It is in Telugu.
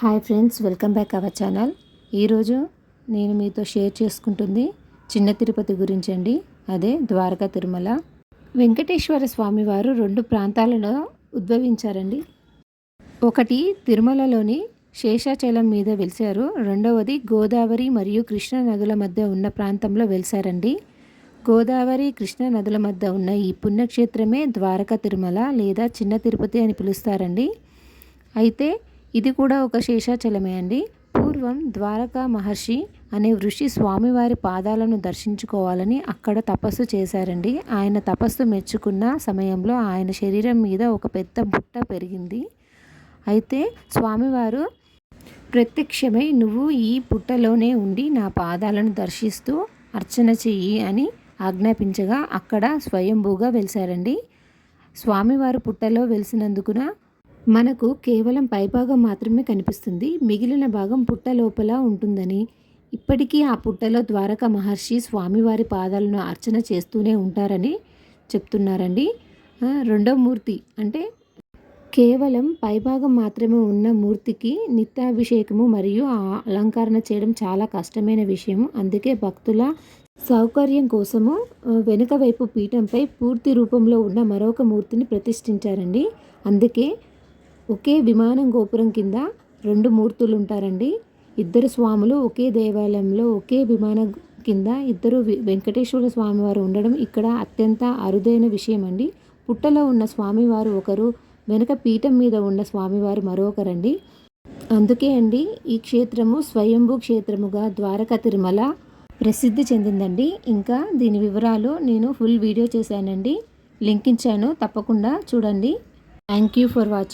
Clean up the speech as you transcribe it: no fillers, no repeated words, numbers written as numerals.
Hi friends, welcome back our channel. ఈరోజు నేను మీతో షేర్ చేసుకుంటుంది చిన్న తిరుపతి గురించి అండి. అదే ద్వారకా తిరుమల. వెంకటేశ్వర స్వామివారు 2 ప్రాంతాలలో ఉద్భవించారండి. ఒకటి తిరుమలలోని శేషాచలం మీద వెలిశారు. రెండవది గోదావరి మరియు కృష్ణా నదుల మధ్య ఉన్న ప్రాంతంలో వెలిశారండి. గోదావరి కృష్ణా నదుల మధ్య ఉన్న ఈ పుణ్యక్షేత్రమే ద్వారకా తిరుమల లేదా చిన్న తిరుపతి అని పిలుస్తారండి. అయితే ఇది కూడా ఒక శేషాచలమే అండి. పూర్వం ద్వారకా మహర్షి అనే ఋషి స్వామివారి పాదాలను దర్శించుకోవాలని అక్కడ తపస్సు చేశారండి. ఆయన తపస్సు మెచ్చుకున్న సమయంలో ఆయన శరీరం మీద ఒక పెద్ద బుట్ట పెరిగింది. అయితే స్వామివారు ప్రత్యక్షమై నువ్వు ఈ పుట్టలోనే ఉండి నా పాదాలను దర్శిస్తూ అర్చన చెయ్యి అని ఆజ్ఞాపించగా అక్కడ స్వయంభూగా వెలిశారండి. స్వామివారు పుట్టలో వెలిసినందుకున మనకు కేవలం పైభాగం మాత్రమే కనిపిస్తుంది. మిగిలిన భాగం పుట్ట లోపల ఉంటుందని, ఇప్పటికీ ఆ పుట్టలో ద్వారకా మహర్షి స్వామివారి పాదాలను అర్చన చేస్తూనే ఉంటారని చెప్తున్నారండి. రెండో మూర్తి అంటే కేవలం పైభాగం మాత్రమే ఉన్న మూర్తికి నిత్యాభిషేకము మరియు అలంకరణ చేయడం చాలా కష్టమైన విషయం. అందుకే భక్తుల సౌకర్యం కోసము వెనుక వైపు పీఠంపై పూర్తి రూపంలో ఉన్న మరొక మూర్తిని ప్రతిష్ఠించారండి. అందుకే ఒకే విమానం గోపురం కింద 2 మూర్తులు ఉంటారండి. ఇద్దరు స్వాములు ఒకే దేవాలయంలో ఒకే విమానం కింద ఇద్దరు వెంకటేశ్వర స్వామివారు ఉండడం ఇక్కడ అత్యంత అరుదైన విషయం అండి. పుట్టలో ఉన్న స్వామివారు ఒకరు, వెనుక పీఠం మీద ఉన్న స్వామివారు మరొకరండి. అందుకే అండి ఈ క్షేత్రము స్వయంభూ క్షేత్రముగా ద్వారకా తిరుమల ప్రసిద్ధి చెందిందండి. ఇంకా దీని వివరాలు నేను ఫుల్ వీడియో చేశానండి, లింక్ ఇచ్చాను, తప్పకుండా చూడండి. Thank you for watching.